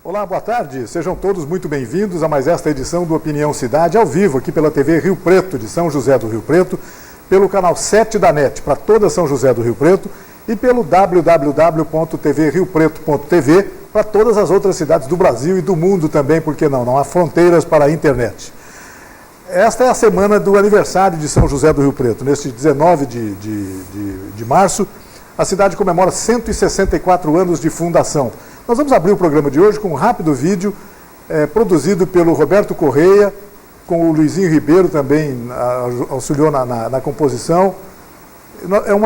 Olá, boa tarde. Sejam todos muito bem-vindos a mais esta edição do Opinião Cidade, ao vivo, aqui pela TV Rio Preto, de São José do Rio Preto, pelo canal 7 da NET, para toda São José do Rio Preto, e pelo www.tvriopreto.tv, para todas as outras cidades do Brasil e do mundo também, porque não há fronteiras para a internet. Esta é a semana do aniversário de São José do Rio Preto. Neste 19 de março, a cidade comemora 164 anos de fundação. Nós vamos abrir o programa de hoje com um rápido vídeo produzido pelo Roberto Correia, com o Luizinho Ribeiro também auxiliou na composição. É um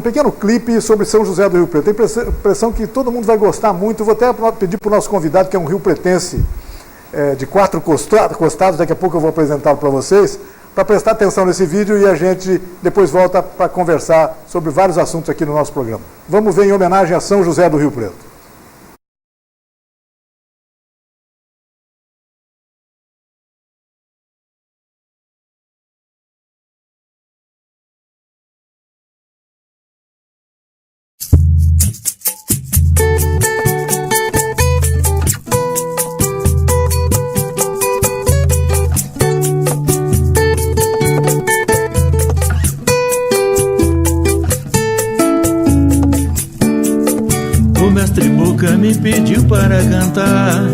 pequeno clipe sobre São José do Rio Preto. Tenho a impressão que todo mundo vai gostar muito. Vou até pedir para o nosso convidado, que é um rio-pretense de 4 costados, daqui a pouco eu vou apresentá-lo para vocês, para prestar atenção nesse vídeo e a gente depois volta para conversar sobre vários assuntos aqui no nosso programa. Vamos ver em homenagem a São José do Rio Preto. Me pediu para cantar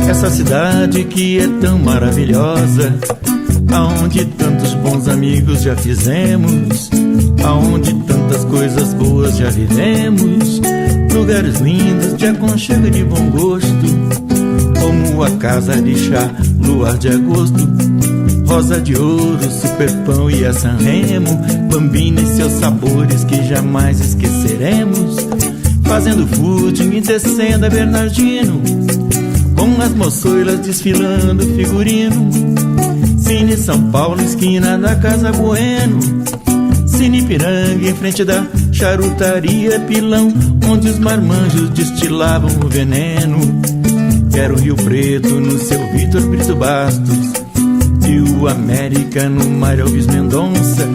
essa cidade que é tão maravilhosa, aonde tantos bons amigos já fizemos, aonde tantas coisas boas já vivemos, lugares lindos de aconchego e de bom gosto, como a casa de chá, luar de agosto, rosa de ouro, super pão e a San Remo, Bambina e seus sabores que jamais esqueceremos, fazendo footing e descendo a Bernardino, com as moçoilas desfilando figurino, Cine São Paulo, esquina da Casa Bueno, Cine Ipiranga, em frente da charutaria Pilão, onde os marmanjos destilavam o veneno. Quero Rio Preto no seu Vitor Brito Bastos, e o América no Mário Alves Mendonça.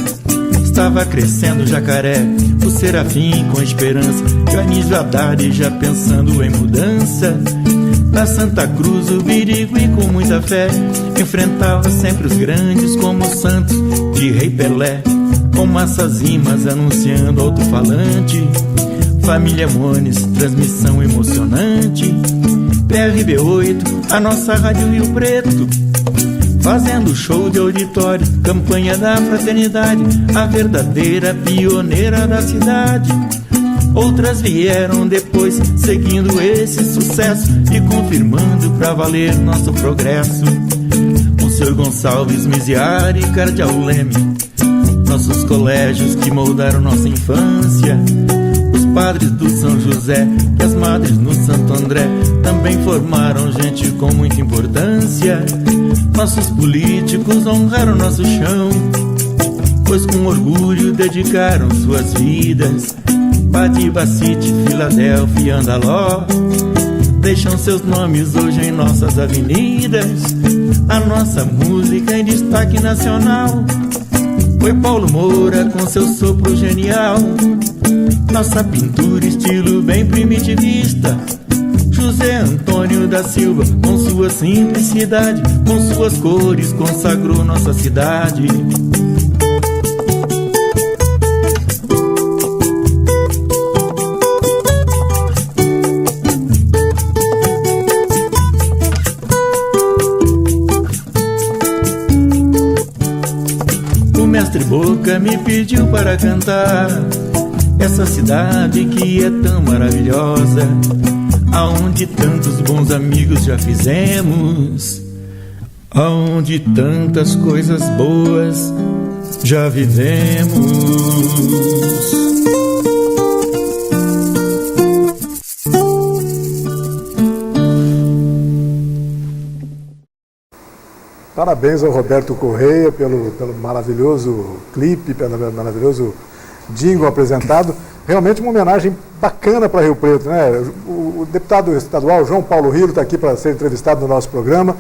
Estava crescendo o Jacaré, o Serafim com esperança, e o Anísio Haddad já pensando em mudança. Na Santa Cruz o Birigui com muita fé enfrentava sempre os grandes como o Santos de Rei Pelé, com massas rimas anunciando alto-falante. Família Mones, transmissão emocionante. PRB8, a nossa Rádio Rio Preto, fazendo show de auditório, campanha da fraternidade, a verdadeira pioneira da cidade. Outras vieram depois, seguindo esse sucesso e confirmando pra valer nosso progresso. O Sr. Gonçalves Miziari e Cardeal Leme, nossos colégios que moldaram nossa infância. Os padres do São José e as madres no Santo André também formaram gente com muita importância. Nossos políticos honraram nosso chão, pois com orgulho dedicaram suas vidas. Badiba City, Filadélfia e Andaló deixam seus nomes hoje em nossas avenidas. A nossa música em destaque nacional foi Paulo Moura com seu sopro genial. Nossa pintura estilo bem primitivista, José Antônio da Silva com sua simplicidade, com suas cores consagrou nossa cidade. O mestre Boca me pediu para cantar essa cidade que é tão maravilhosa, aonde tantos bons amigos já fizemos, aonde tantas coisas boas já vivemos. Parabéns ao Roberto Correia pelo maravilhoso clipe, pelo maravilhoso jingle apresentado. Realmente uma homenagem bacana para Rio Preto, né? O deputado estadual João Paulo Rilo está aqui para ser entrevistado no nosso programa.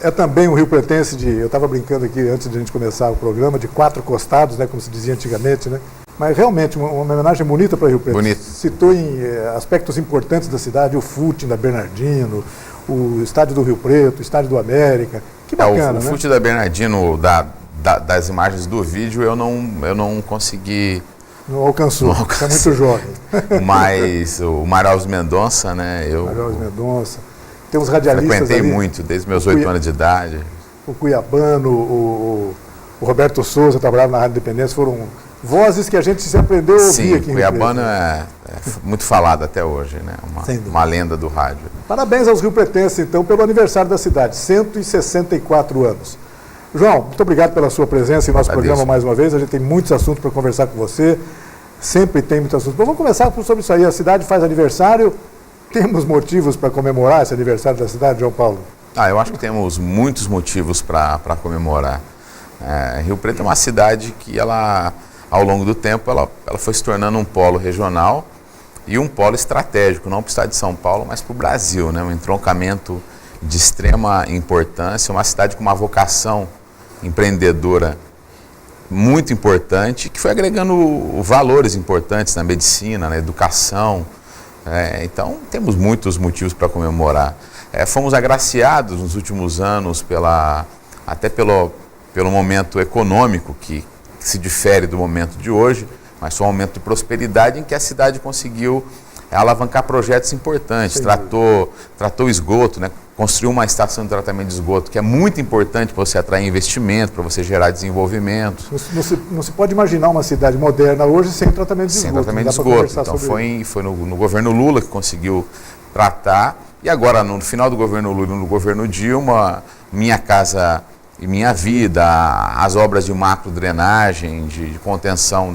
É também um rio-pretense eu estava brincando aqui antes de a gente começar o programa, de 4 costados, né? Como se dizia antigamente, né? Mas realmente uma homenagem bonita para Rio Preto. Bonito. Citou em aspectos importantes da cidade, o footing da Bernardino, o estádio do Rio Preto, o estádio do América. Que bacana, o né? footing da Bernardino, das imagens do vídeo, eu não consegui... Não alcançou, você é muito jovem. Mas o Mário Alves Mendonça, né? Mário Alves Mendonça. Tem uns radialistas frequentei ali, muito, desde meus 8 anos de idade. O Cuiabano, o Roberto Souza, trabalhava na Rádio Independência, foram vozes que a gente se aprendeu a ouvir Sim, aqui em Rio Cuiabano Preto. é muito falado até hoje, né? Uma lenda do rádio. Parabéns aos riopretenses, então, pelo aniversário da cidade, 164 anos. João, muito obrigado pela sua presença em nosso programa mais uma vez. A gente tem muitos assuntos para conversar com você. Sempre tem muitos assuntos. Mas vamos começar sobre isso aí. A cidade faz aniversário. Temos motivos para comemorar esse aniversário da cidade, João Paulo? Eu acho que temos muitos motivos para comemorar. Rio Preto é uma cidade que ela, ao longo do tempo, ela foi se tornando um polo regional e um polo estratégico, não para o estado de São Paulo, mas para o Brasil, né? Um entroncamento de extrema importância, uma cidade com uma vocação empreendedora muito importante, que foi agregando valores importantes na medicina, na educação. Então, temos muitos motivos para comemorar. Fomos agraciados nos últimos anos até pelo momento econômico, que se difere do momento de hoje, mas foi um momento de prosperidade em que a cidade conseguiu alavancar projetos importantes, tratou o esgoto, né? Construiu uma estação de tratamento de esgoto, que é muito importante para você atrair investimento, para você gerar desenvolvimento. Não se pode imaginar uma cidade moderna hoje sem tratamento de esgoto. Sem tratamento de esgoto. Então foi no governo Lula que conseguiu tratar, e agora no final do governo Lula e no governo Dilma, Minha Casa e Minha Vida, as obras de macro drenagem, de contenção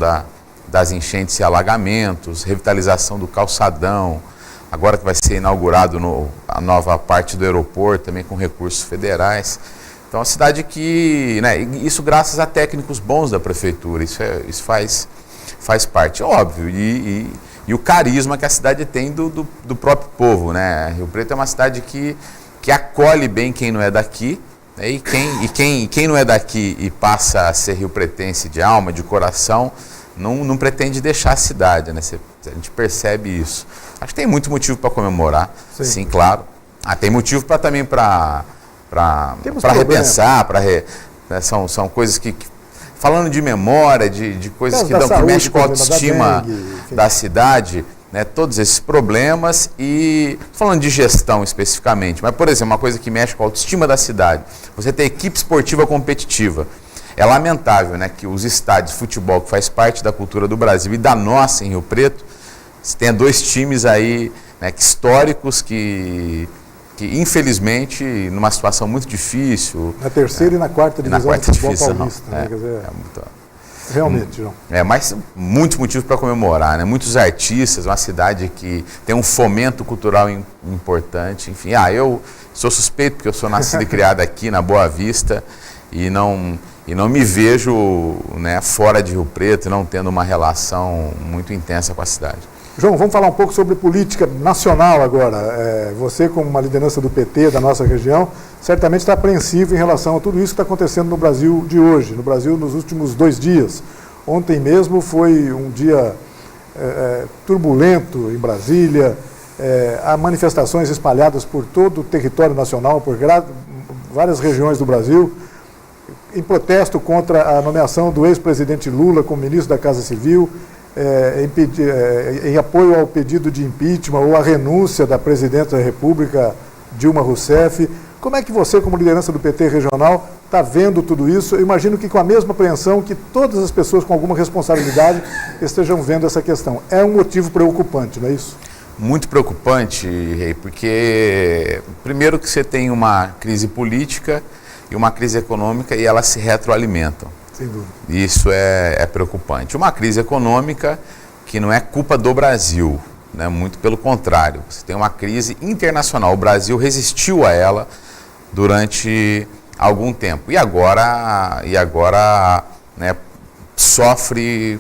das enchentes e alagamentos, revitalização do calçadão, agora que vai ser inaugurado a nova parte do aeroporto, também com recursos federais. Então, a cidade que, né, isso graças a técnicos bons da prefeitura, isso faz parte, óbvio, e o carisma que a cidade tem do próprio povo, né? Rio Preto é uma cidade que acolhe bem quem não é daqui, né? E quem não é daqui e passa a ser riopretense de alma, de coração, não pretende deixar a cidade, né? A gente percebe isso. Acho que tem muito motivo para comemorar, sim, claro. Tem motivo também para repensar, são coisas que falando de memória, de coisas que mexem com a autoestima da cidade, né? Todos esses problemas, e falando de gestão especificamente, mas, por exemplo, uma coisa que mexe com a autoestima da cidade, você tem equipe esportiva competitiva. É lamentável, né, que os estádios de futebol, que faz parte da cultura do Brasil e da nossa em Rio Preto, você tenha dois times aí, né, históricos que infelizmente, numa situação muito difícil... Na terceira e na quarta divisão do futebol paulista. Né? Quer dizer, realmente, João. Mas muitos motivos para comemorar, né? Muitos artistas, uma cidade que tem um fomento cultural importante. Enfim, eu sou suspeito porque eu sou nascido e criado aqui na Boa Vista e não me vejo, né, fora de Rio Preto, não tendo uma relação muito intensa com a cidade. João, vamos falar um pouco sobre política nacional agora. Você, como uma liderança do PT da nossa região, certamente está apreensivo em relação a tudo isso que está acontecendo no Brasil de hoje, no Brasil nos últimos 2 dias. Ontem mesmo foi um dia turbulento em Brasília, há manifestações espalhadas por todo o território nacional, por várias regiões do Brasil, em protesto contra a nomeação do ex-presidente Lula como ministro da Casa Civil, em apoio ao pedido de impeachment ou à renúncia da presidenta da República, Dilma Rousseff. Como é que você, como liderança do PT regional, está vendo tudo isso? Eu imagino que com a mesma apreensão que todas as pessoas com alguma responsabilidade estejam vendo essa questão. É um motivo preocupante, não é isso? Muito preocupante, Rei, porque primeiro que você tem uma crise política e uma crise econômica e elas se retroalimentam. Sem dúvida. Isso é preocupante. Uma crise econômica que não é culpa do Brasil, né? Muito pelo contrário. Você tem uma crise internacional. O Brasil resistiu a ela durante algum tempo e agora né, sofre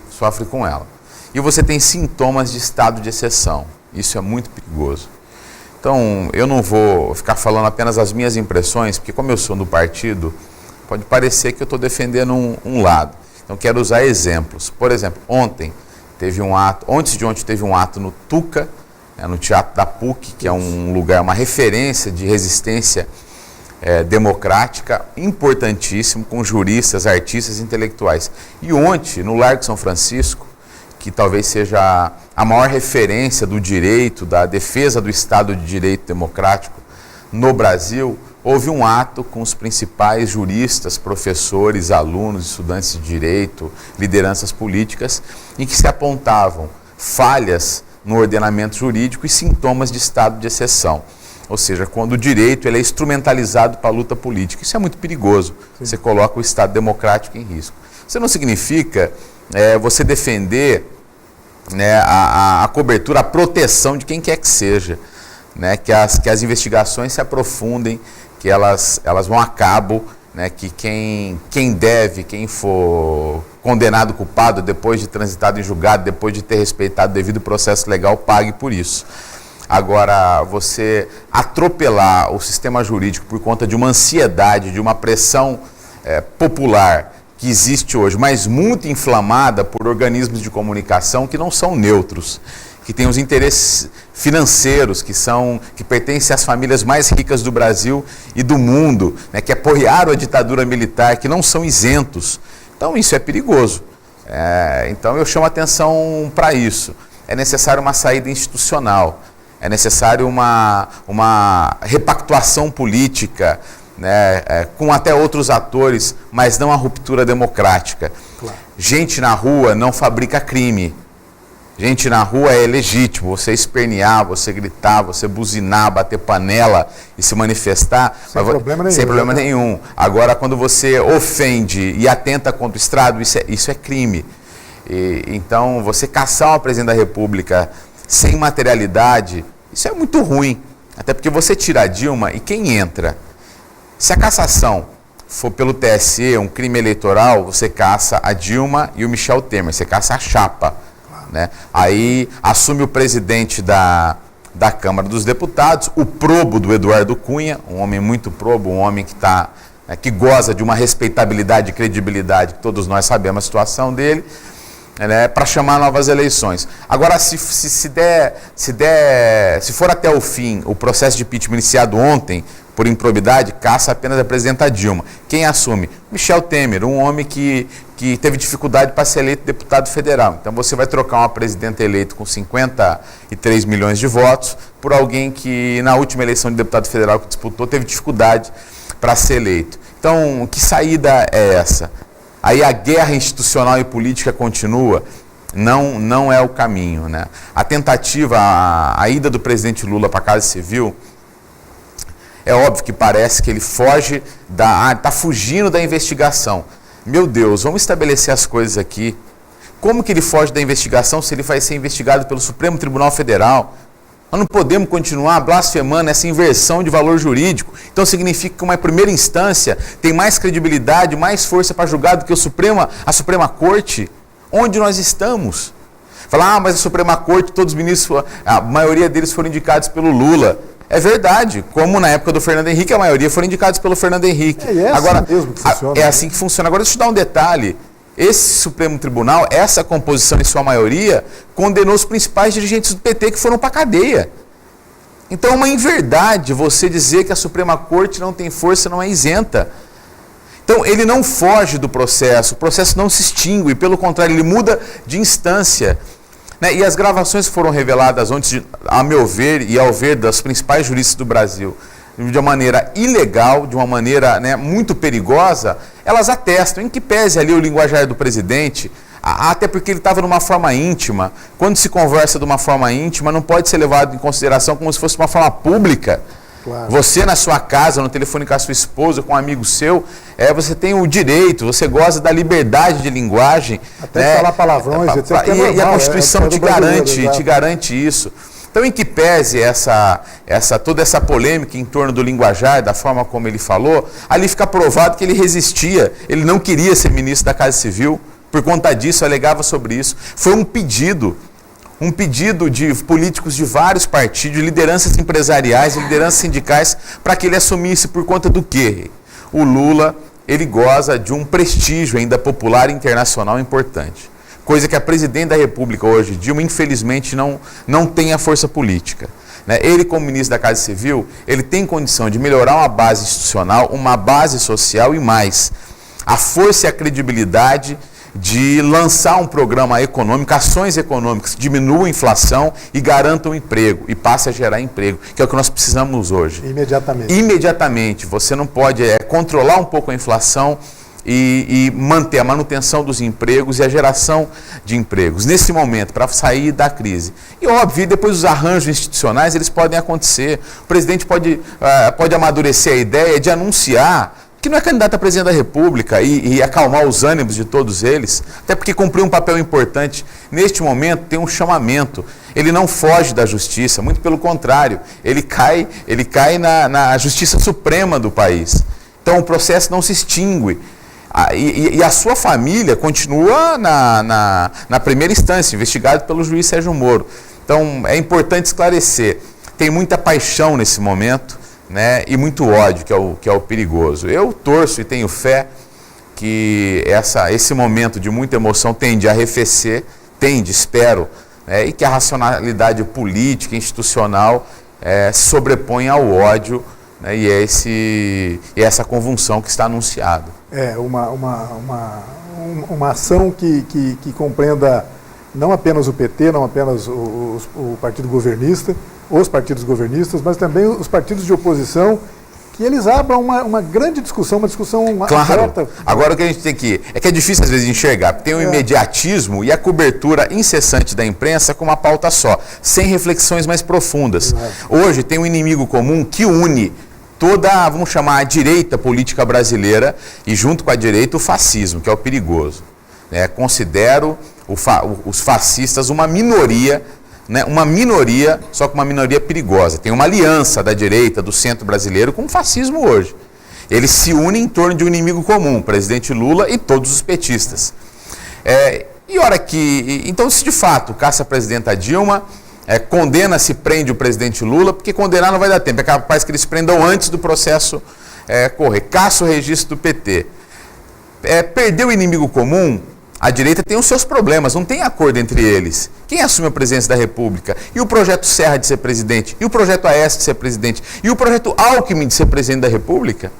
com ela. E você tem sintomas de estado de exceção. Isso é muito perigoso. Então, eu não vou ficar falando apenas as minhas impressões, porque como eu sou do partido, pode parecer que eu estou defendendo um lado. Então, quero usar exemplos. Por exemplo, antes de ontem teve um ato no Tuca, no Teatro da PUC, que é um lugar, uma referência de resistência democrática, importantíssimo, com juristas, artistas, intelectuais. E ontem, no Largo São Francisco, que talvez seja a maior referência do direito, da defesa do Estado de Direito democrático no Brasil, houve um ato com os principais juristas, professores, alunos, estudantes de direito, lideranças políticas, em que se apontavam falhas no ordenamento jurídico e sintomas de estado de exceção. Ou seja, quando o direito ele é instrumentalizado para a luta política. Isso é muito perigoso. Sim. Você coloca o Estado democrático em risco. Isso não significa você defender a cobertura, a proteção de quem quer que seja, que as investigações se aprofundem, que elas vão a cabo, que quem for condenado, culpado, depois de transitado em julgado, depois de ter respeitado o devido processo legal, pague por isso. Agora, você atropelar o sistema jurídico por conta de uma ansiedade, de uma pressão popular que existe hoje, mas muito inflamada por organismos de comunicação que não são neutros, que têm os interesses financeiros, que pertencem às famílias mais ricas do Brasil e do mundo, que apoiaram a ditadura militar, que não são isentos. Então, isso é perigoso. Então, eu chamo a atenção para isso. É necessário uma saída institucional, é necessário uma repactuação política, com até outros atores, mas não a ruptura democrática. Claro. Gente na rua não fabrica crime. Gente na rua é legítimo, você espernear, você gritar, você buzinar, bater panela e se manifestar sem problema nenhum. Agora, quando você ofende e atenta contra o Estado, isso é crime. Então, você caçar uma presidente da República sem materialidade, isso é muito ruim. Até porque você tira a Dilma e quem entra? Se a cassação for pelo TSE, um crime eleitoral, você caça a Dilma e o Michel Temer, você caça a chapa. Aí assume o presidente da Câmara dos Deputados, o probo do Eduardo Cunha, um homem muito probo, um homem que goza de uma respeitabilidade e credibilidade, que todos nós sabemos a situação dele, para chamar novas eleições. Agora, se for até o fim o processo de impeachment iniciado ontem, por improbidade, caça apenas a presidenta Dilma. Quem assume? Michel Temer, um homem que teve dificuldade para ser eleito deputado federal. Então você vai trocar uma presidenta eleita com 53 milhões de votos por alguém que na última eleição de deputado federal que disputou teve dificuldade para ser eleito. Então, que saída é essa? Aí a guerra institucional e política continua. Não é o caminho. A tentativa, a ida do presidente Lula para a Casa Civil, é óbvio que parece que ele foge está fugindo da investigação. Meu Deus, vamos estabelecer as coisas aqui. Como que ele foge da investigação se ele vai ser investigado pelo Supremo Tribunal Federal? Nós não podemos continuar blasfemando essa inversão de valor jurídico. Então significa que uma primeira instância tem mais credibilidade, mais força para julgar do que a Suprema Corte? Onde nós estamos? Falar, mas a Suprema Corte, todos os ministros, a maioria deles foram indicados pelo Lula. É verdade, como na época do Fernando Henrique, a maioria foram indicados pelo Fernando Henrique. Agora, mesmo que funciona. É assim que funciona. Agora, deixa eu te dar um detalhe. Esse Supremo Tribunal, essa composição em sua maioria, condenou os principais dirigentes do PT que foram para a cadeia. Então, é uma inverdade você dizer que a Suprema Corte não tem força, não é isenta. Então, ele não foge do processo, o processo não se extingue, pelo contrário, ele muda de instância. E as gravações foram reveladas ontem, a meu ver e ao ver das principais juristas do Brasil, de uma maneira ilegal, de uma maneira muito perigosa, elas atestam, em que pese ali o linguajar do presidente, até porque ele estava numa forma íntima. Quando se conversa de uma forma íntima, não pode ser levado em consideração como se fosse uma forma pública. Claro. Você na sua casa, no telefone com a sua esposa, com um amigo seu, você tem o direito, você goza da liberdade de linguagem. Até falar palavrões, etc. E a Constituição te garante isso. Então, em que pese toda essa polêmica em torno do linguajar, da forma como ele falou, ali fica provado que ele resistia, ele não queria ser ministro da Casa Civil, por conta disso, alegava sobre isso. Foi um pedido de políticos de vários partidos, lideranças empresariais, lideranças sindicais, para que ele assumisse por conta do quê? O Lula ele goza de um prestígio ainda popular e internacional importante. Coisa que a presidente da República hoje, Dilma, infelizmente não tem a força política. Né? Ele, como ministro da Casa Civil, ele tem condição de melhorar uma base institucional, uma base social e mais. A força e a credibilidade de lançar um programa econômico, ações econômicas que diminuam a inflação e garantam o emprego e passe a gerar emprego, que é o que nós precisamos hoje. Imediatamente. Imediatamente. Você não pode controlar um pouco a inflação e manter a manutenção dos empregos e a geração de empregos nesse momento, para sair da crise. E óbvio, depois os arranjos institucionais, eles podem acontecer. O presidente pode amadurecer a ideia de anunciar que não é candidato a presidente da República e acalmar os ânimos de todos eles, até porque cumpriu um papel importante. Neste momento tem um chamamento, ele não foge da justiça, muito pelo contrário, ele cai na Justiça Suprema do país. Então o processo não se extingue. E a sua família continua na primeira instância, investigado pelo juiz Sérgio Moro. Então é importante esclarecer, tem muita paixão nesse momento, né, e muito ódio, que é o perigoso. Eu torço e tenho fé que esse momento de muita emoção tende a arrefecer, espero, e que a racionalidade política, institucional se sobreponha ao ódio, né, e essa convulsão que está anunciada. Uma ação que compreenda não apenas o PT, não apenas o partido governista, os partidos governistas, mas também os partidos de oposição, que eles abram uma grande discussão, uma discussão aberta. Agora o que a gente tem que... É difícil às vezes enxergar, porque tem o imediatismo e a cobertura incessante da imprensa com uma pauta só, sem reflexões mais profundas. Hoje tem um inimigo comum que une toda, vamos chamar, a direita política brasileira e junto com a direita o fascismo, que é o perigoso. Considero os fascistas uma minoria, só que uma minoria perigosa. Tem uma aliança da direita, do centro brasileiro com o fascismo hoje. Eles se unem em torno de um inimigo comum, o presidente Lula e todos os petistas. Então, se de fato caça a presidenta Dilma, condena-se, prende o presidente Lula, porque condenar não vai dar tempo, é capaz que eles prendam antes do processo correr. Caça o registro do PT. Perdeu o inimigo comum, a direita tem os seus problemas, não tem acordo entre eles. Quem assume a presidência da República? E o projeto Serra de ser presidente? E o projeto Aécio de ser presidente? E o projeto Alckmin de ser presidente da República?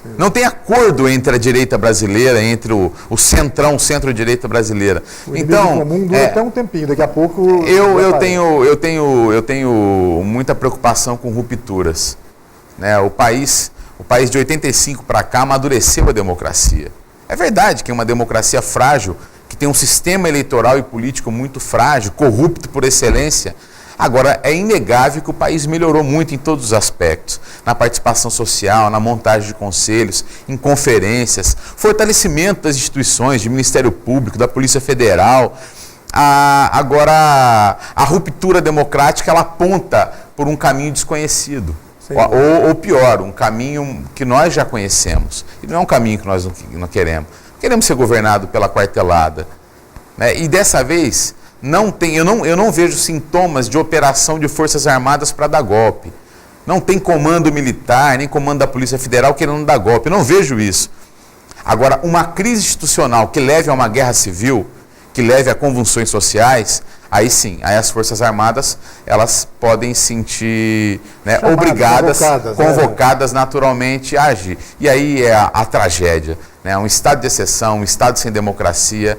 Sim. Não tem acordo entre a direita brasileira, entre o centrão, centro-direita brasileira. O inimigo comum dura até um tempinho, daqui a pouco... Eu tenho muita preocupação com rupturas. O país de 85 para cá amadureceu a democracia. É verdade que é uma democracia frágil, que tem um sistema eleitoral e político muito frágil, corrupto por excelência. Agora, é inegável que o país melhorou muito em todos os aspectos, na participação social, na montagem de conselhos, em conferências, fortalecimento das instituições, de Ministério Público, da Polícia Federal. Agora, a ruptura democrática, ela aponta por um caminho desconhecido. Ou pior, um caminho que nós já conhecemos. E não é um caminho que nós não queremos. Queremos ser governados pela quartelada. E dessa vez, eu não vejo sintomas de operação de Forças Armadas para dar golpe. Não tem comando militar, nem comando da Polícia Federal querendo dar golpe. Eu não vejo isso. Agora, uma crise institucional que leve a uma guerra civil, que leve a convulsões sociais, aí sim, aí as Forças Armadas, elas podem se sentir obrigadas, convocadas naturalmente a agir. E aí é a tragédia, um estado de exceção, um estado sem democracia.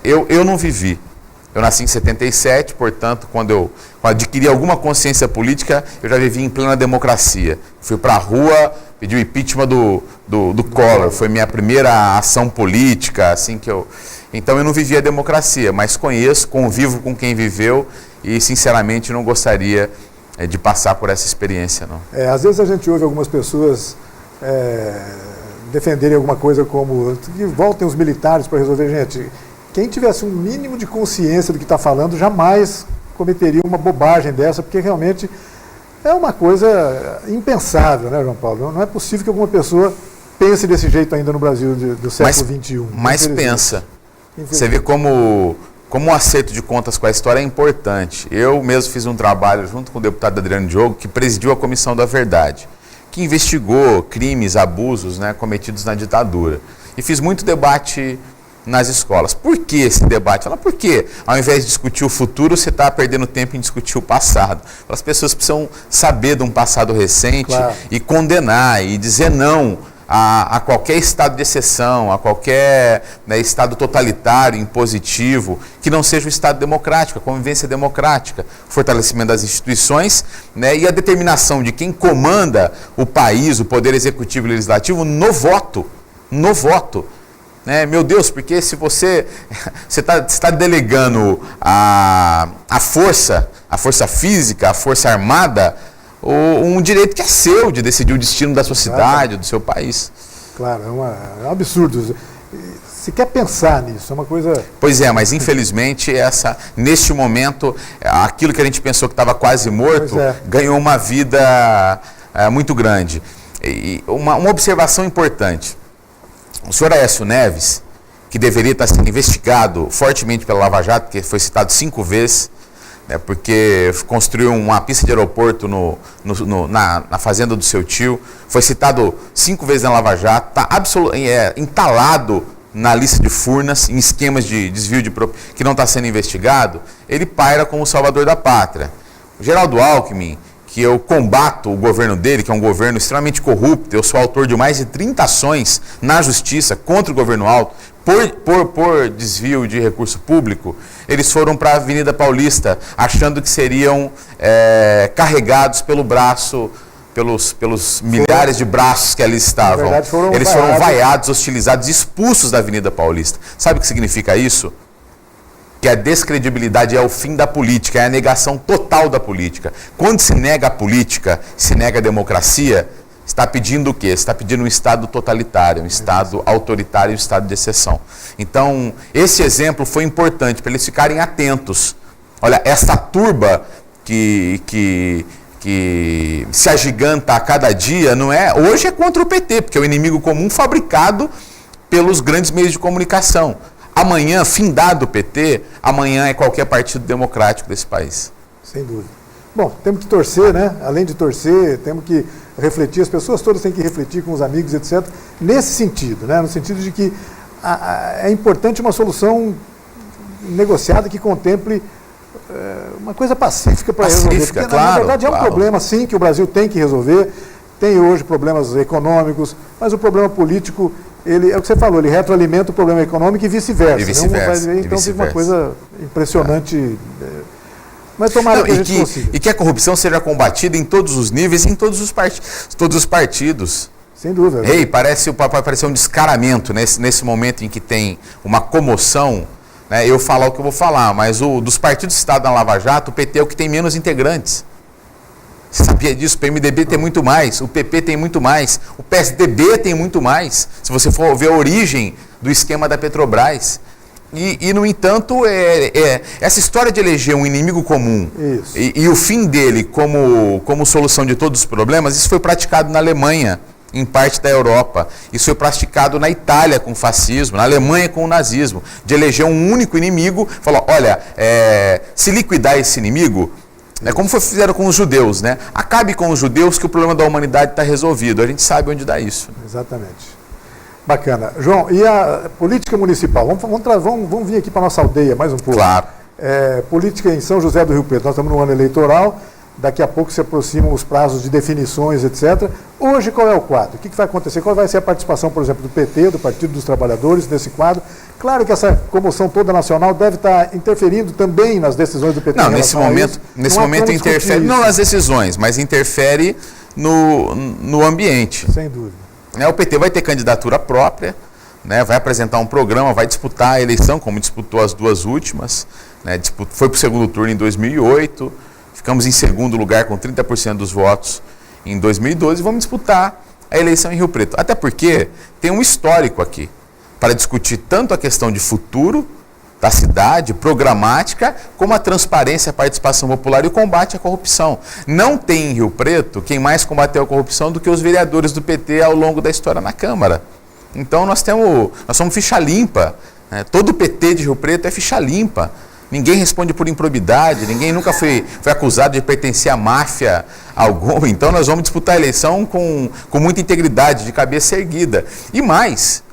Eu não vivi. Eu nasci em 77, portanto, quando eu adquiri alguma consciência política, eu já vivi em plena democracia. Fui para a rua, pedi o impeachment do Collor, foi minha primeira ação política, assim que eu... Então eu não vivi a democracia, mas convivo com quem viveu e, sinceramente, não gostaria de passar por essa experiência, não. Às vezes a gente ouve algumas pessoas defenderem alguma coisa como que voltem os militares para resolver. Gente, quem tivesse um mínimo de consciência do que está falando jamais cometeria uma bobagem dessa, porque realmente é uma coisa impensável, né, João Paulo? Não é possível que alguma pessoa pense desse jeito ainda no Brasil do século XXI. Mas pensa. Você vê como o acerto de contas com a história é importante. Eu mesmo fiz um trabalho junto com o deputado Adriano Diogo, que presidiu a Comissão da Verdade, que investigou crimes, abusos, né, cometidos na ditadura. E fiz muito debate nas escolas. Por que esse debate? Porque ao invés de discutir o futuro, você está perdendo tempo em discutir o passado. As pessoas precisam saber de um passado recente, claro, e condenar e dizer não a qualquer estado de exceção, a qualquer, né, estado totalitário, impositivo, que não seja o estado democrático, a convivência democrática, o fortalecimento das instituições, né, e a determinação de quem comanda o país, o poder executivo e legislativo, no voto. No voto. Né? Meu Deus, porque se você está delegando a força física, a força armada, um direito que é seu de decidir o destino da sua cidade, do seu país. Claro, é um absurdo. Se quer pensar nisso, é uma coisa... Pois é, mas infelizmente neste momento, aquilo que a gente pensou que estava quase morto, ganhou uma vida muito grande. E uma observação importante. O senhor Aécio Neves, que deveria estar sendo investigado fortemente pela Lava Jato, que foi citado 5 vezes, né, porque construiu uma pista de aeroporto na fazenda do seu tio, foi citado 5 vezes na Lava Jato, está entalado na lista de Furnas, em esquemas de desvio que não está sendo investigado, ele paira como o salvador da pátria. O Geraldo Alckmin, que eu combato o governo dele, que é um governo extremamente corrupto, eu sou autor de mais de 30 ações na justiça contra o governo Alto, por desvio de recurso público, eles foram para a Avenida Paulista, achando que seriam carregados pelo braço, pelos milhares de braços que ali estavam. Na verdade, eles foram vaiados, hostilizados, expulsos da Avenida Paulista. Sabe o que significa isso? Que a descredibilidade é o fim da política, é a negação total da política. Quando se nega a política, se nega a democracia, está pedindo o quê? Está pedindo um Estado totalitário, um Estado autoritário e um Estado de exceção. Então, esse exemplo foi importante para eles ficarem atentos. Olha, essa turba que se agiganta a cada dia, hoje é contra o PT, porque é o inimigo comum fabricado pelos grandes meios de comunicação. Amanhã, findado o PT, amanhã é qualquer partido democrático desse país. Sem dúvida. Bom, temos que torcer, né? Além de torcer, temos que refletir, as pessoas todas têm que refletir com os amigos, etc. Nesse sentido, né? No sentido de que é importante uma solução negociada que contemple uma coisa pacífica para resolver. Porque, claro, na verdade, é um problema, sim, que o Brasil tem que resolver. Tem hoje problemas econômicos, mas o problema político... é o que você falou, ele retroalimenta o problema econômico e vice-versa. Então fica uma coisa impressionante. Mas tomara que a gente consiga. E que a corrupção seja combatida em todos os níveis, em todos os partidos. Sem dúvida. Parece um descaramento nesse momento em que tem uma comoção, né, eu falar o que eu vou falar, mas dos partidos citados na Lava Jato, o PT é o que tem menos integrantes. Você sabia disso? O PMDB tem muito mais, o PP tem muito mais, o PSDB tem muito mais, se você for ver a origem do esquema da Petrobras. E no entanto, essa história de eleger um inimigo comum e o fim dele como solução de todos os problemas, isso foi praticado na Alemanha, em parte da Europa. Isso foi praticado na Itália com o fascismo, na Alemanha com o nazismo, de eleger um único inimigo, falar, olha, se liquidar esse inimigo... como fizeram com os judeus, né? Acabe com os judeus que o problema da humanidade está resolvido. A gente sabe onde dá isso. Exatamente. Bacana. João, e a política municipal? Vamos vir aqui para a nossa aldeia mais um pouco. Claro. Política em São José do Rio Preto. Nós estamos no ano eleitoral, daqui a pouco se aproximam os prazos de definições, etc. Hoje, qual é o quadro? O que vai acontecer? Qual vai ser a participação, por exemplo, do PT, do Partido dos Trabalhadores, nesse quadro? Claro que essa comoção toda nacional deve estar interferindo também nas decisões do PT. Não, nesse momento interfere, não nas decisões, mas interfere no ambiente. Sem dúvida. O PT vai ter candidatura própria, né, vai apresentar um programa, vai disputar a eleição, como disputou as duas últimas. Né, foi para o segundo turno em 2008, ficamos em segundo lugar com 30% dos votos em 2012 e vamos disputar a eleição em Rio Preto. Até porque tem um histórico aqui para discutir tanto a questão de futuro da cidade, programática, como a transparência, a participação popular e o combate à corrupção. Não tem em Rio Preto quem mais combateu a corrupção do que os vereadores do PT ao longo da história na Câmara. Então nós somos ficha limpa, né? Todo o PT de Rio Preto é ficha limpa. ninguém responde por improbidade, ninguém nunca foi acusado de pertencer à máfia alguma, então nós vamos disputar a eleição com muita integridade, de cabeça erguida. E mais,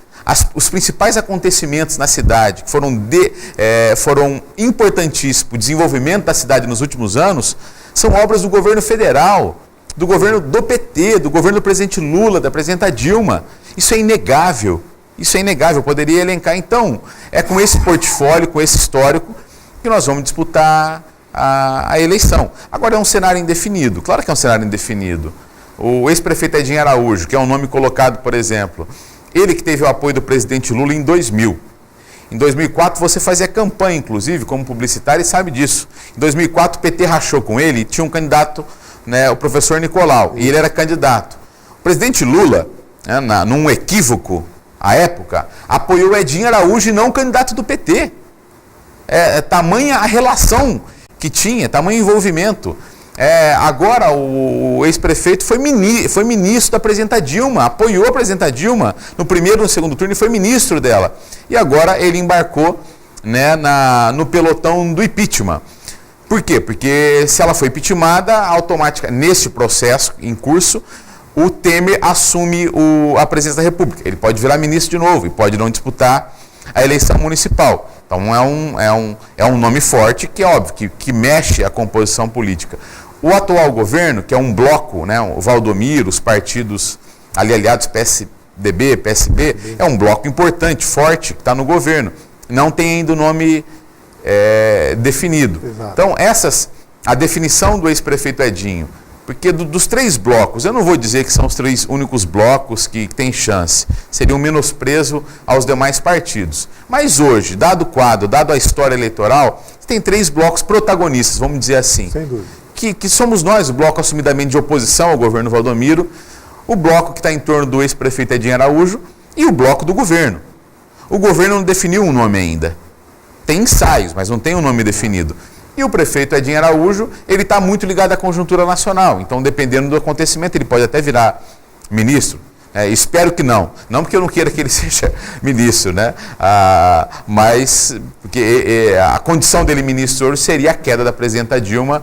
os principais acontecimentos na cidade, que foram importantíssimos para o desenvolvimento da cidade nos últimos anos, são obras do governo federal, do governo do PT, do governo do presidente Lula, da presidenta Dilma. Isso é inegável. Isso é inegável, eu poderia elencar. Então, é com esse portfólio, com esse histórico, que nós vamos disputar a eleição. Agora é um cenário indefinido, claro que é um cenário indefinido. O ex-prefeito Edinho Araújo, que é um nome colocado, por exemplo, ele que teve o apoio do presidente Lula em 2000. Em 2004 você fazia campanha, inclusive, como publicitário, e sabe disso. Em 2004 o PT rachou com ele, tinha um candidato, né, o professor Nicolau, e ele era candidato. O presidente Lula, né, num equívoco, à época, apoiou Edinho Araújo e não o candidato do PT. Tamanha a relação que tinha, tamanho envolvimento. Agora o ex-prefeito foi ministro da presidenta Dilma, apoiou a presidenta Dilma no primeiro e no segundo turno e foi ministro dela. E agora ele embarcou, né, no pelotão do impeachment. Por quê? Porque se ela foi impeachmentada, automaticamente, neste processo em curso, o Temer assume a presidência da República. Ele pode virar ministro de novo e pode não disputar a eleição municipal. Então é um nome forte que é óbvio, que mexe a composição política. O atual governo, que é um bloco, né, o Valdomiro, os partidos ali aliados, PSDB, PSB, é um bloco importante, forte, que está no governo. Não tem ainda o nome definido. Exato. Então a definição do ex-prefeito Edinho, porque dos três blocos, eu não vou dizer que são os três únicos blocos que têm chance, seria um menosprezo aos demais partidos. Mas hoje, dado o quadro, dado a história eleitoral, tem três blocos protagonistas, vamos dizer assim. Sem dúvida. Que somos nós, o bloco assumidamente de oposição ao governo Valdomiro, o bloco que está em torno do ex-prefeito Edinho Araújo e o bloco do governo. O governo não definiu um nome ainda. Tem ensaios, mas não tem um nome definido. E o prefeito Edinho Araújo, ele está muito ligado à conjuntura nacional. Então, dependendo do acontecimento, ele pode até virar ministro. Espero que não. Não porque eu não queira que ele seja ministro, né? Mas porque a condição dele ministro hoje seria a queda da presidenta Dilma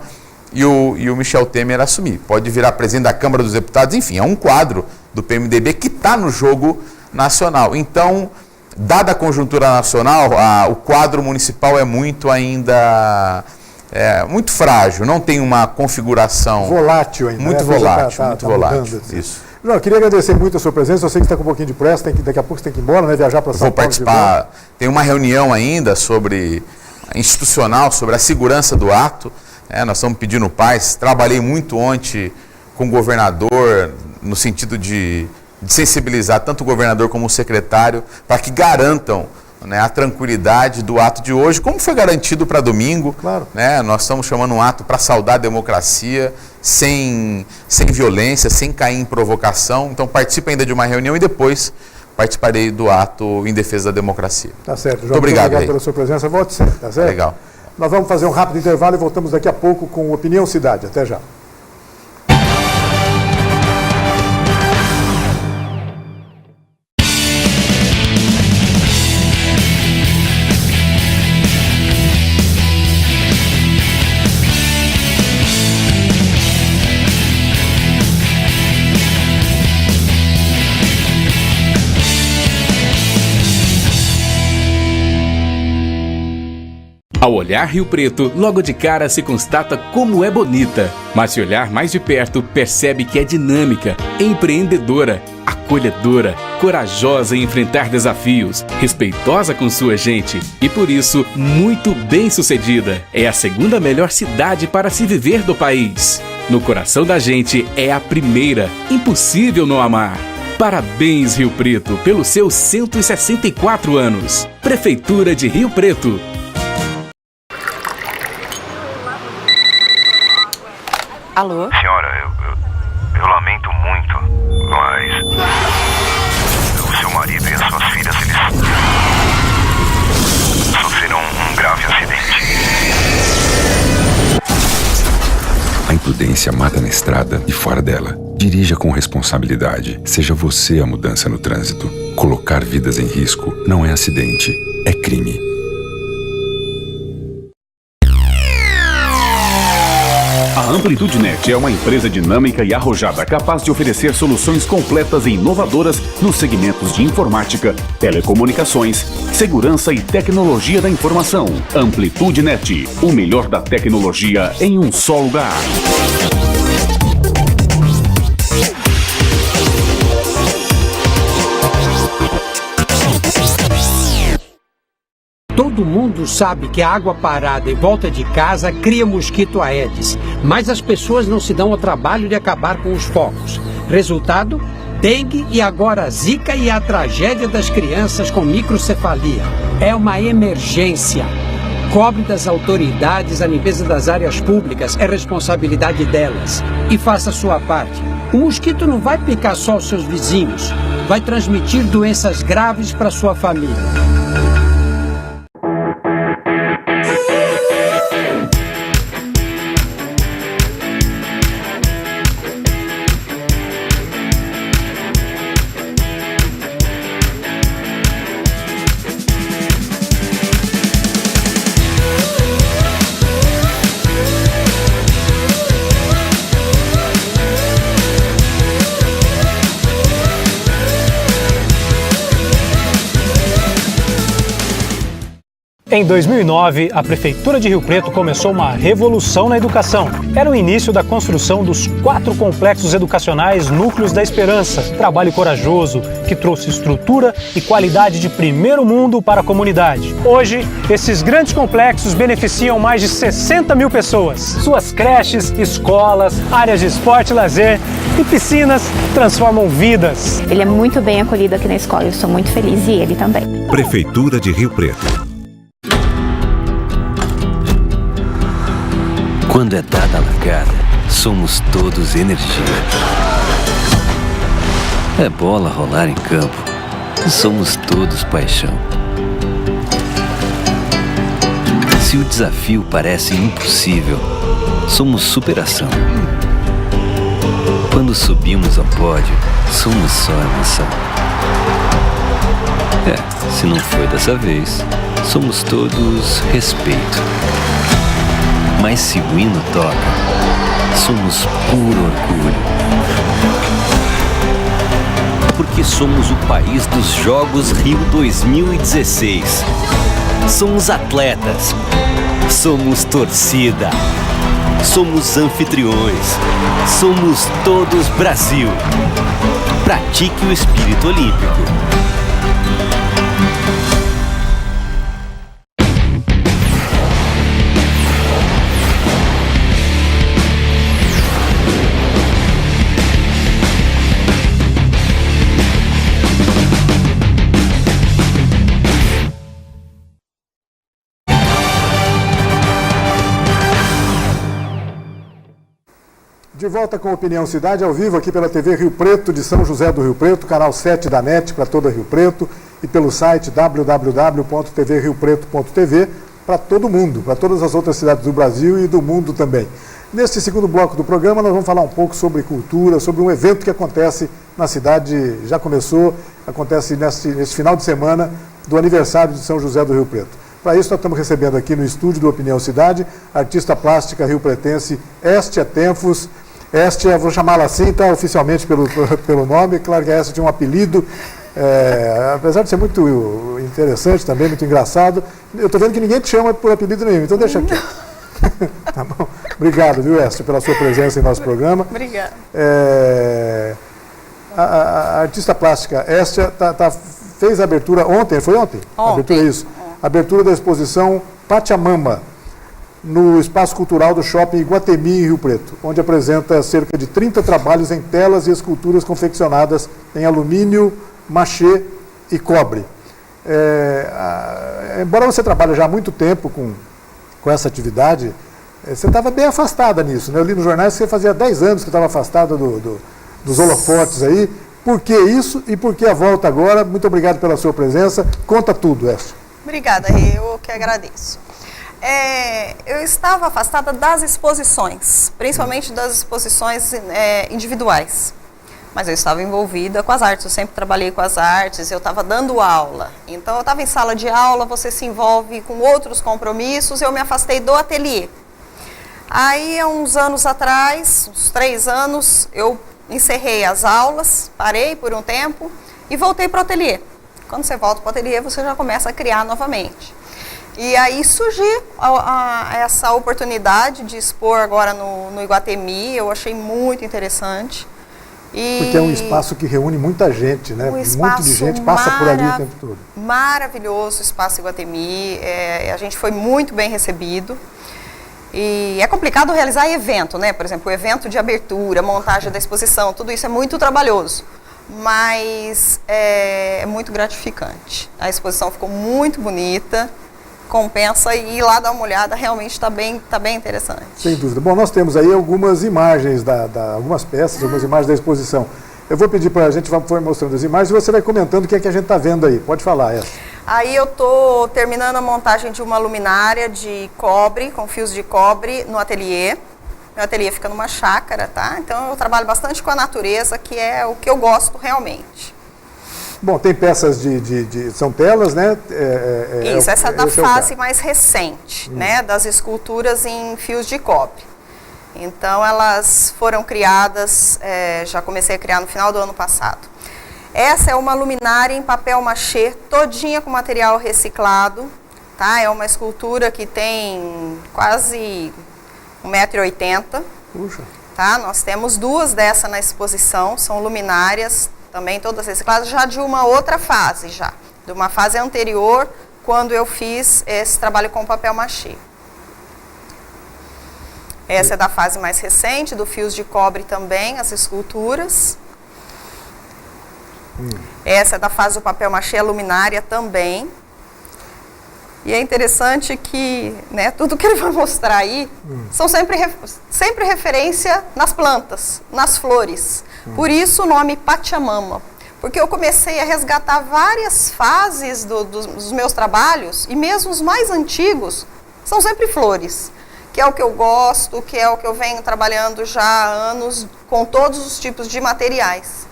e o Michel Temer assumir. Pode virar presidente da Câmara dos Deputados, enfim, é um quadro do PMDB que está no jogo nacional. Então, dada a conjuntura nacional, o quadro municipal é muito ainda... muito frágil, não tem uma configuração... Volátil ainda. Muito volátil, muito volátil. Assim. Isso. João, eu queria agradecer muito a sua presença, eu sei que está com um pouquinho de pressa, daqui a pouco você tem que ir embora, né, viajar para São Paulo. Vou participar, tem uma reunião ainda institucional, sobre a segurança do ato, nós estamos pedindo paz, trabalhei muito ontem com o governador, no sentido de sensibilizar tanto o governador como o secretário, para que garantam, né, a tranquilidade do ato de hoje, como foi garantido para domingo. Claro. Né, nós estamos chamando um ato para saudar a democracia, sem violência, sem cair em provocação. Então participe ainda de uma reunião e depois participarei do ato em defesa da democracia. Tá certo, João. Muito obrigado pela sua presença. Volte sempre, tá certo? Legal. Nós vamos fazer um rápido intervalo e voltamos daqui a pouco com Opinião Cidade. Até já. Ao olhar Rio Preto, logo de cara se constata como é bonita. Mas se olhar mais de perto, percebe que é dinâmica, empreendedora, acolhedora, corajosa em enfrentar desafios, respeitosa com sua gente e, por isso, muito bem-sucedida. É a segunda melhor cidade para se viver do país. No coração da gente, é a primeira. Impossível não amar. Parabéns, Rio Preto, pelos seus 164 anos. Prefeitura de Rio Preto. Alô? Senhora, eu lamento muito, mas o seu marido e as suas filhas, eles sofreram um grave acidente. A imprudência mata na estrada e fora dela. Dirija com responsabilidade. Seja você a mudança no trânsito. Colocar vidas em risco não é acidente, é crime. AmplitudeNet é uma empresa dinâmica e arrojada capaz de oferecer soluções completas e inovadoras nos segmentos de informática, telecomunicações, segurança e tecnologia da informação. AmplitudeNet, o melhor da tecnologia em um só lugar. Todo mundo sabe que a água parada em volta de casa cria mosquito Aedes, mas as pessoas não se dão ao trabalho de acabar com os focos. Resultado? Dengue e agora a zika e a tragédia das crianças com microcefalia. É uma emergência. Cobre das autoridades a limpeza das áreas públicas, é responsabilidade delas. E faça a sua parte. O mosquito não vai picar só os seus vizinhos, vai transmitir doenças graves para sua família. Em 2009, a Prefeitura de Rio Preto começou uma revolução na educação. Era o início da construção dos 4 complexos educacionais Núcleos da Esperança, trabalho corajoso que trouxe estrutura e qualidade de primeiro mundo para a comunidade. Hoje, esses grandes complexos beneficiam mais de 60 mil pessoas. Suas creches, escolas, áreas de esporte e lazer e piscinas transformam vidas. Ele é muito bem acolhido aqui na escola, eu sou muito feliz e ele também. Prefeitura de Rio Preto. Quando é dada a largada, somos todos energia. É bola rolar em campo, somos todos paixão. Se o desafio parece impossível, somos superação. Quando subimos ao pódio, somos só emoção. Se não foi dessa vez, somos todos respeito. Mas se o hino toca, somos puro orgulho. Porque somos o país dos Jogos Rio 2016. Somos atletas, somos torcida, somos anfitriões, somos todos Brasil. Pratique o espírito olímpico. De volta com Opinião Cidade, ao vivo aqui pela TV Rio Preto, de São José do Rio Preto, canal 7 da NET para toda Rio Preto e pelo site www.tvriopreto.tv para todo mundo, para todas as outras cidades do Brasil e do mundo também. Neste segundo bloco do programa, nós vamos falar um pouco sobre cultura, sobre um evento que acontece na cidade, já começou, acontece neste final de semana do aniversário de São José do Rio Preto. Para isso, nós estamos recebendo aqui no estúdio do Opinião Cidade, a artista plástica rio-pretense Estia Tenfus. Estia, vou chamá-la assim, tá, oficialmente pelo nome, claro que a Estia tinha um apelido, apesar de ser muito interessante também, muito engraçado, eu estou vendo que ninguém te chama por apelido nenhum, então deixa aqui. Tá bom? Obrigado, viu, Estia, pela sua presença em nosso programa. Obrigada. A artista plástica Estia fez a abertura ontem, foi ontem? A abertura, isso. A abertura da exposição Pachamama, no Espaço Cultural do Shopping Iguatemi, em Rio Preto, onde apresenta cerca de 30 trabalhos em telas e esculturas confeccionadas em alumínio, machê e cobre. Embora você trabalhe já há muito tempo com essa atividade, você estava bem afastada nisso, né? Eu li nos jornais que você fazia 10 anos que estava afastada dos holofotes aí. Por que isso e por que a volta agora? Muito obrigado pela sua presença. Conta tudo, Estia. Obrigada, eu que agradeço. Eu estava afastada das exposições, principalmente das exposições individuais, mas eu estava envolvida com as artes, eu sempre trabalhei com as artes, eu estava dando aula, então eu estava em sala de aula, você se envolve com outros compromissos, eu me afastei do ateliê. Aí, há uns anos atrás, uns 3 anos, eu encerrei as aulas, parei por um tempo e voltei para o ateliê. Quando você volta para o ateliê, você já começa a criar novamente. E aí surgiu essa oportunidade de expor agora no Iguatemi, eu achei muito interessante. Porque é um espaço que reúne muita gente, né? Um monte de gente passa por ali o tempo todo. Maravilhoso o Espaço Iguatemi, a gente foi muito bem recebido. E é complicado realizar evento, né? Por exemplo, o evento de abertura, montagem da exposição, tudo isso é muito trabalhoso, mas é muito gratificante. A exposição ficou muito bonita, compensa ir lá dar uma olhada, realmente está bem interessante. Sem dúvida. Bom, nós temos aí algumas imagens, algumas peças, algumas imagens da exposição. Eu vou pedir para a gente, foi mostrando as imagens e você vai comentando o que é que a gente está vendo aí. Pode falar, essa. Aí eu estou terminando a montagem de uma luminária de cobre, com fios de cobre, no ateliê. Meu ateliê fica numa chácara, tá? Então eu trabalho bastante com a natureza, que é o que eu gosto realmente. Bom, tem peças são telas, né? Isso, essa é da fase mais recente, né? Das esculturas em fios de cobre. Então elas foram criadas, já comecei a criar no final do ano passado. Essa é uma luminária em papel machê, todinha com material reciclado, tá? É uma escultura que tem quase 1,80 m. Puxa. Tá? Nós temos 2 dessas na exposição, são luminárias, também todas recicladas, já de uma outra fase, de uma fase anterior, quando eu fiz esse trabalho com papel machê. Essa é da fase mais recente, do fios de cobre também, as esculturas. Essa é da fase do papel machê, a luminária também. E é interessante que, né, tudo que ele vai mostrar aí são sempre referência nas plantas, nas flores. Por isso o nome Pachamama, porque eu comecei a resgatar várias fases dos meus trabalhos, e mesmo os mais antigos são sempre flores, que é o que eu gosto, que é o que eu venho trabalhando já há anos, com todos os tipos de materiais.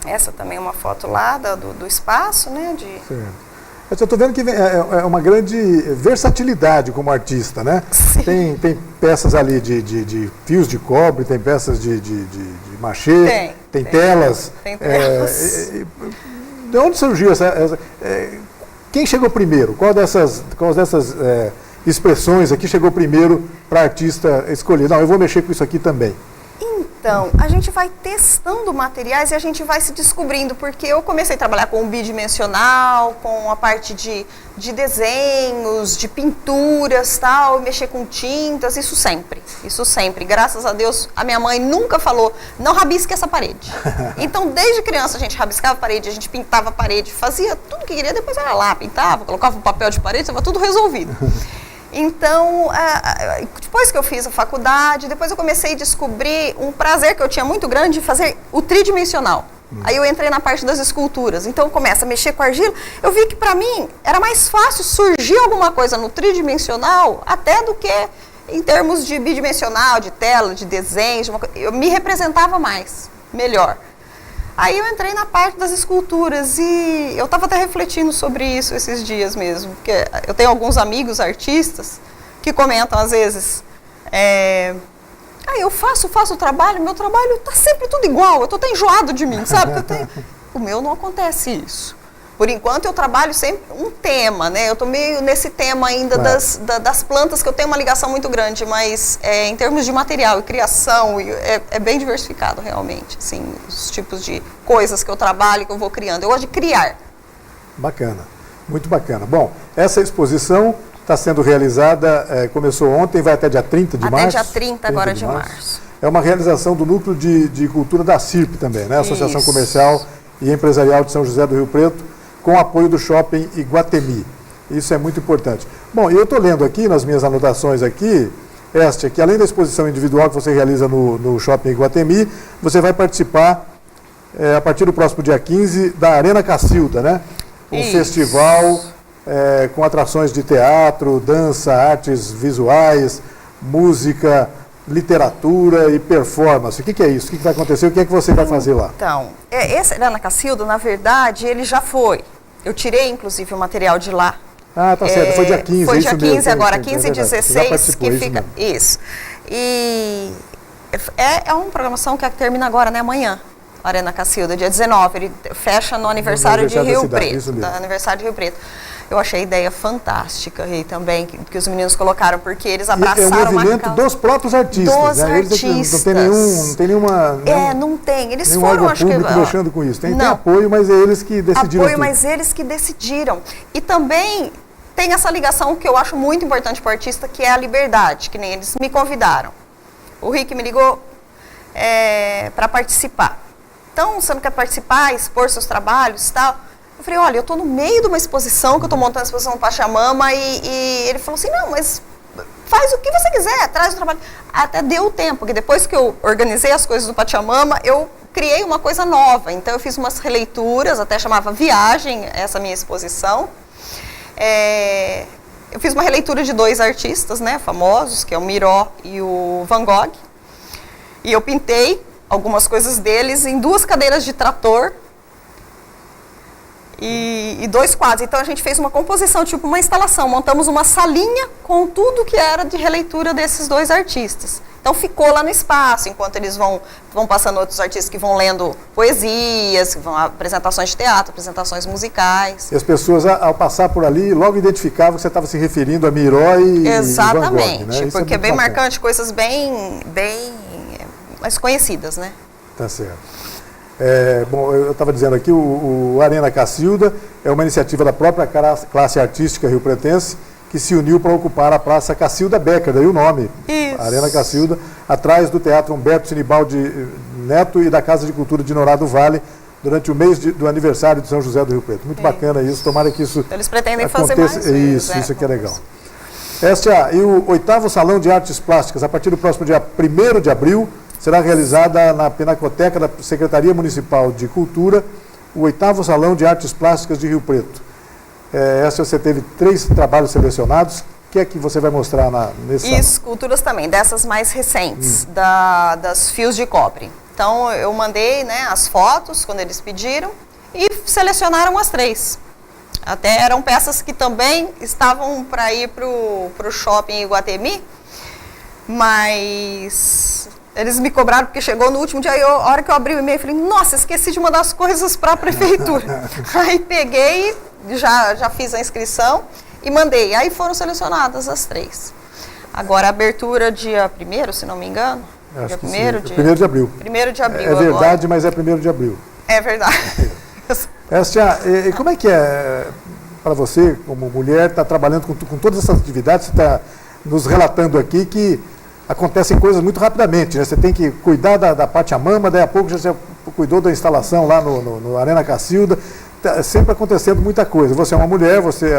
Essa também é uma foto lá do espaço, né? Certo. Eu estou vendo que é uma grande versatilidade como artista, né? Tem peças ali de fios de cobre, tem peças de machê, tem telas. Tem telas. De onde surgiu quem chegou primeiro? Qual dessas expressões aqui chegou primeiro para a artista escolher? Não, eu vou mexer com isso aqui também. Então, a gente vai testando materiais e a gente vai se descobrindo, porque eu comecei a trabalhar com o bidimensional, com a parte de desenhos, de pinturas, tal, mexer com tintas, isso sempre. Graças a Deus, a minha mãe nunca falou, não rabisque essa parede. Então, desde criança, a gente rabiscava a parede, a gente pintava a parede, fazia tudo que queria, depois era lá, pintava, colocava um papel de parede, estava tudo resolvido. Então, depois que eu fiz a faculdade, depois eu comecei a descobrir um prazer que eu tinha muito grande de fazer o tridimensional. Aí eu entrei na parte das esculturas, então eu começo a mexer com argila, eu vi que para mim era mais fácil surgir alguma coisa no tridimensional até do que em termos de bidimensional, de tela, de desenho, eu me representava melhor. Aí eu entrei na parte das esculturas e eu estava até refletindo sobre isso esses dias mesmo, porque eu tenho alguns amigos artistas que comentam às vezes, eu faço o trabalho, meu trabalho está sempre tudo igual, eu estou até enjoado de mim, sabe? O meu não acontece isso. Por enquanto eu trabalho sempre um tema, né? Eu estou meio nesse tema ainda das plantas, que eu tenho uma ligação muito grande, mas em termos de material e criação, é bem diversificado realmente, assim, os tipos de coisas que eu trabalho, que eu vou criando. Eu gosto de criar. Bacana, muito bacana. Bom, essa exposição está sendo realizada, começou ontem, vai até dia 30 de março? Até dia 30 agora de março. É uma realização do Núcleo de Cultura da CIRP também, né? Associação Comercial e Empresarial de São José do Rio Preto, com apoio do Shopping Iguatemi. Isso é muito importante. Bom, eu estou lendo aqui, nas minhas anotações aqui, que além da exposição individual que você realiza no Shopping Iguatemi, você vai participar, a partir do próximo dia 15, da Arena Cacilda, né? Um festival com atrações de teatro, dança, artes visuais, música, literatura e performance. O que é isso? O que vai acontecer? O que é que você vai fazer lá? Então, esse Arena Cacilda, na verdade, ele já foi. Eu tirei, inclusive, o material de lá. Ah, tá certo, foi dia 15. Foi dia 15 mesmo, agora, 15 e 16 que fica... Isso. E é uma programação que termina agora, né, amanhã. Arena Cacilda, dia 19, ele fecha no aniversário de Rio Preto, aniversário de Rio Preto. Eu achei a ideia fantástica e também que os meninos colocaram, porque eles abraçaram é um movimento dos próprios artistas. Dos artistas. Não tem nenhuma... não tem. Eles foram, acho que... mexendo com isso. Tem apoio, mas é eles que decidiram. Apoio, mas eles que decidiram. E também tem essa ligação que eu acho muito importante para o artista, que é a liberdade, que nem eles me convidaram. O Rick me ligou para participar. Então, você não quer participar, expor seus trabalhos e tal? Eu falei, olha, eu estou no meio de uma exposição, que eu estou montando a exposição no Pachamama, e ele falou assim, não, mas faz o que você quiser, traz o trabalho. Até deu tempo, porque depois que eu organizei as coisas do Pachamama, eu criei uma coisa nova. Então, eu fiz umas releituras, até chamava Viagem, essa minha exposição. Eu fiz uma releitura de 2 artistas, né, famosos, que é o Miró e o Van Gogh. E eu pintei algumas coisas deles em 2 cadeiras de trator e 2 quadros. Então a gente fez uma composição, tipo uma instalação, montamos uma salinha com tudo que era de releitura desses 2 artistas. Então ficou lá no espaço, enquanto eles vão passando outros artistas que vão lendo poesias, que vão apresentações de teatro, apresentações musicais. E as pessoas, ao passar por ali, logo identificavam que você estava se referindo a Miró e Exatamente, Van Gogh, né? Porque é bem marcante, coisas bem mais conhecidas, né? Tá certo. Bom, eu estava dizendo aqui, o Arena Cacilda é uma iniciativa da própria classe artística riopretense que se uniu para ocupar a Praça Cacilda Becker, daí o nome, Isso. Arena Cacilda, atrás do Teatro Humberto Sinibaldi Neto e da Casa de Cultura de Norá do Vale, durante o mês do aniversário de São José do Rio Preto. Muito bacana isso, tomara que isso Eles pretendem aconteça. fazer mais vezes, Isso aqui é legal. E o 8º Salão de Artes Plásticas, a partir do próximo dia 1º de abril, será realizada na Pinacoteca da Secretaria Municipal de Cultura, o 8º Salão de Artes Plásticas de Rio Preto. Você teve 3 trabalhos selecionados. O que é que você vai mostrar nesse salão? Esculturas também, dessas mais recentes, das fios de cobre. Então, eu mandei, né, as fotos, quando eles pediram, e selecionaram as 3. Até eram peças que também estavam para ir para o shopping Iguatemi, mas eles me cobraram porque chegou no último dia, a hora que eu abri o e-mail, eu falei, nossa, esqueci de mandar as coisas para a prefeitura. Aí peguei, já fiz a inscrição e mandei. Aí foram selecionadas as 3. Agora, a abertura dia 1º, se não me engano. Acho que 1º de abril. 1º de abril. É verdade, mas é 1º de abril. É verdade. E como é que é para você, como mulher, estar trabalhando com todas essas atividades? Você está nos relatando aqui que acontecem coisas muito rapidamente, né? Você tem que cuidar da Pachamama, daí a pouco já cuidou da instalação lá no Arena Cacilda. Tá sempre acontecendo muita coisa. Você é uma mulher, você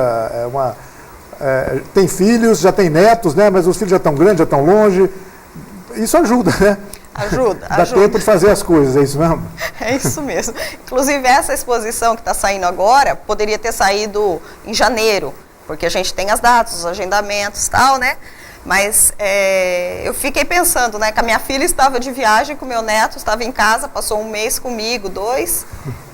tem filhos, já tem netos, né? Mas os filhos já estão grandes, já estão longe. Isso ajuda, né? Ajuda. Dá tempo de fazer as coisas, é isso mesmo? É isso mesmo. Inclusive, essa exposição que está saindo agora, poderia ter saído em janeiro, porque a gente tem as datas, os agendamentos e tal, né? Mas eu fiquei pensando, né, que a minha filha estava de viagem com o meu neto, estava em casa, passou 1 mês comigo, 2,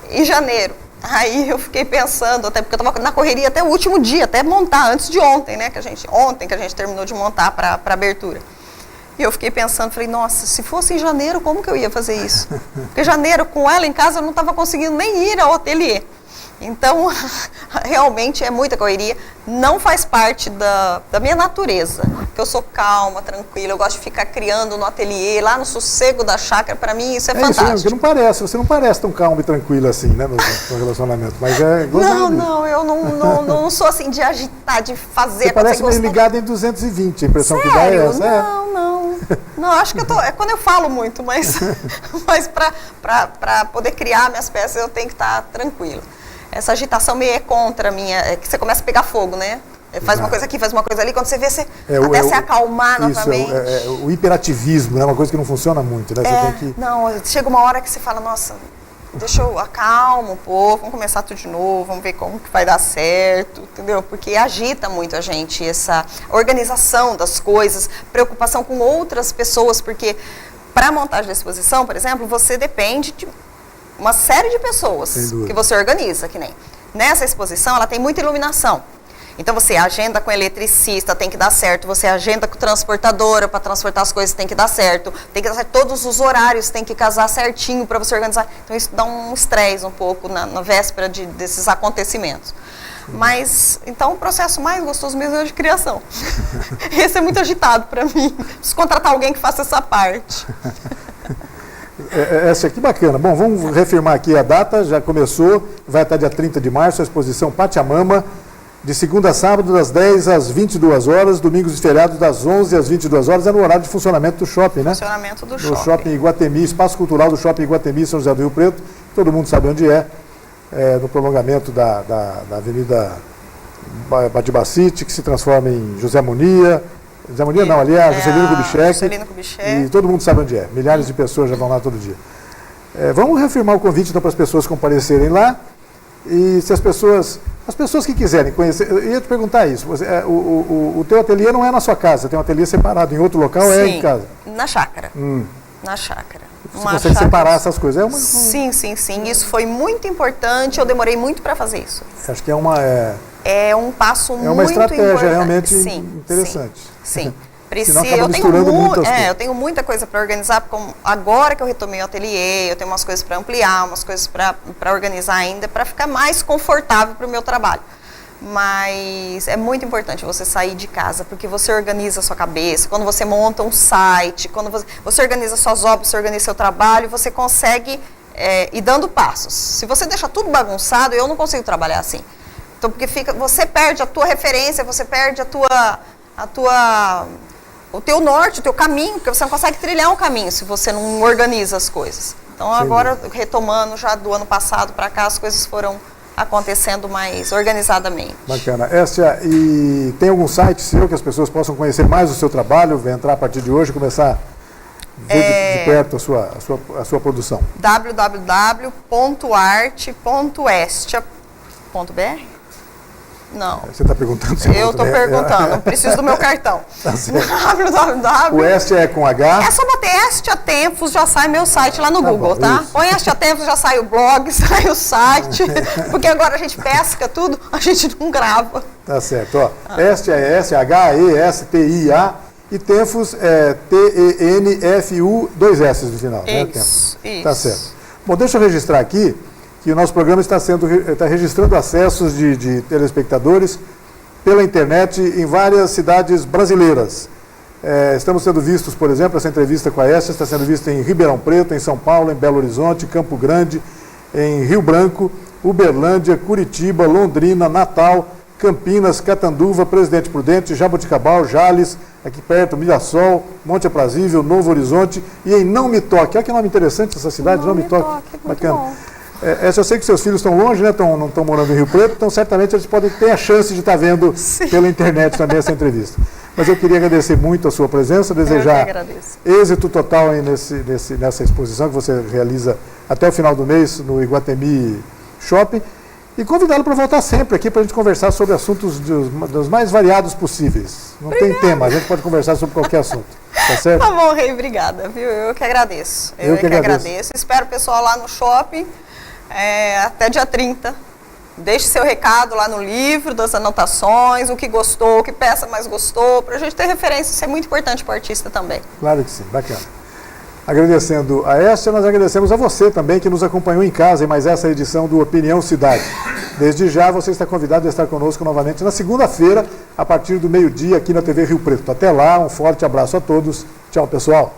em janeiro. Aí eu fiquei pensando, até porque eu estava na correria até o último dia, até montar, antes de ontem, né, que a gente terminou de montar para a abertura. E eu fiquei pensando, falei, nossa, se fosse em janeiro, como que eu ia fazer isso? Porque janeiro, com ela em casa, eu não estava conseguindo nem ir ao ateliê. Então, realmente é muita correria, não faz parte da minha natureza, que eu sou calma, tranquila, eu gosto de ficar criando no ateliê, lá no sossego da chácara, para mim isso é fantástico. Isso, você não parece tão calma e tranquila assim, né, no relacionamento, mas eu não sou assim de agitar, de fazer... Você parece meio ligada em 220, a impressão que dá é essa. Não, acho que é quando eu falo muito, mas para poder criar minhas peças eu tenho que estar tranquila. Essa agitação meio é contra a minha, que você começa a pegar fogo, né? Faz uma coisa aqui, faz uma coisa ali, quando você vê, você se acalmar novamente. O hiperativismo, né? Uma coisa que não funciona muito, né? Você tem que... Não, chega uma hora que você fala, nossa, deixa eu acalmo um pouco, vamos começar tudo de novo, vamos ver como que vai dar certo, entendeu? Porque agita muito a gente, essa organização das coisas, preocupação com outras pessoas, porque para a montagem da exposição, por exemplo, você depende de uma série de pessoas que você organiza, que nem. Nessa exposição, ela tem muita iluminação. Então você agenda com o eletricista, tem que dar certo, você agenda com transportadora, para transportar as coisas tem que dar certo, todos os horários tem que casar certinho para você organizar. Então isso dá um estresse um pouco na véspera desses acontecimentos. Mas, então, o processo mais gostoso mesmo é o de criação. Esse é muito agitado para mim. Preciso contratar alguém que faça essa parte. Essa aqui bacana. Bom, vamos reafirmar aqui a data, já começou, vai até dia 30 de março, a exposição Pachamama, de segunda a sábado, das 10 às 22 horas, domingos e feriados, das 11 às 22 horas, é no horário de funcionamento do shopping, né? Funcionamento do shopping. No shopping Iguatemi, espaço cultural do shopping Iguatemi, São José do Rio Preto, todo mundo sabe onde é. No prolongamento da Avenida Badibacite, que se transforma em José Munia. José Munia não, ali é a Juscelino Kubitschek. E todo mundo sabe onde é. Milhares de pessoas já vão lá todo dia. Vamos reafirmar o convite então para as pessoas comparecerem lá. E se as pessoas que quiserem conhecer, eu ia te perguntar isso, o teu ateliê não é na sua casa, tem um ateliê separado em outro local, Sim, é em casa? Na chácara. Na chácara. Você consegue separar essas coisas? Sim. Isso foi muito importante, eu demorei muito para fazer isso. Acho que é um passo muito importante. É uma estratégia realmente interessante. Sim. Eu tenho muita coisa para organizar, como agora que eu retomei o ateliê, eu tenho umas coisas para ampliar, umas coisas para organizar ainda, para ficar mais confortável para o meu trabalho. Mas é muito importante você sair de casa, porque você organiza a sua cabeça, quando você monta um site, quando você organiza suas obras, você organiza seu trabalho, você consegue ir dando passos. Se você deixa tudo bagunçado, eu não consigo trabalhar assim. Então, porque você perde a tua referência, você perde o teu norte, o teu caminho, porque você não consegue trilhar um caminho se você não organiza as coisas. Então, agora, retomando já do ano passado para cá, as coisas foram acontecendo mais organizadamente. Bacana. Estia, e tem algum site seu que as pessoas possam conhecer mais o seu trabalho, entrar a partir de hoje e começar a ver de perto a sua produção? www.arte.estia.br? Não. Você está perguntando? Eu estou perguntando, preciso do meu cartão. Tá certo. O Estia é com H? É só bater Estia Tempos, já sai meu site lá no Google, bom, tá? isso. Põe Estia Tempos, já sai o blog, sai o site, porque agora a gente pesca tudo, a gente não grava. Tá certo, ó. Estia é S-H-E-S-T-I-A e Tempos é T-E-N-F-U, 2 S no final, né? Isso. Tá certo. Bom, deixa eu registrar aqui que o nosso programa está registrando acessos de telespectadores pela internet em várias cidades brasileiras. Estamos sendo vistos, por exemplo, essa entrevista com a Estia está sendo vista em Ribeirão Preto, em São Paulo, em Belo Horizonte, Campo Grande, em Rio Branco, Uberlândia, Curitiba, Londrina, Natal, Campinas, Catanduva, Presidente Prudente, Jaboticabal, Jales, aqui perto, Mirassol, Monte Aprazível, Novo Horizonte e em Não Me Toque. Olha que nome interessante essa cidade, Não Me Toque. Bacana. Bom. Eu sei que seus filhos estão longe, né? Não estão morando em Rio Preto, então certamente eles podem ter a chance de estar vendo pela internet também essa entrevista. Mas eu queria agradecer muito a sua presença, desejar êxito total aí nessa exposição que você realiza até o final do mês no Iguatemi Shopping e convidá-lo para voltar sempre aqui para a gente conversar sobre assuntos dos mais variados possíveis. Não tem tema, a gente pode conversar sobre qualquer assunto. Tá certo? Tá bom, Rei, obrigada, viu? Eu que agradeço. Eu que agradeço. Espero o pessoal lá no shopping. Até dia 30. Deixe seu recado lá no livro das anotações, o que gostou, que peça mais gostou, para a gente ter referência. Isso é muito importante para o artista também. Claro que sim, bacana. Agradecendo a Estia, nós agradecemos a você também que nos acompanhou em casa em mais essa edição do Opinião Cidade. Desde já você está convidado a estar conosco novamente na segunda-feira, a partir do meio-dia aqui na TV Rio Preto. Até lá, um forte abraço a todos. Tchau, pessoal.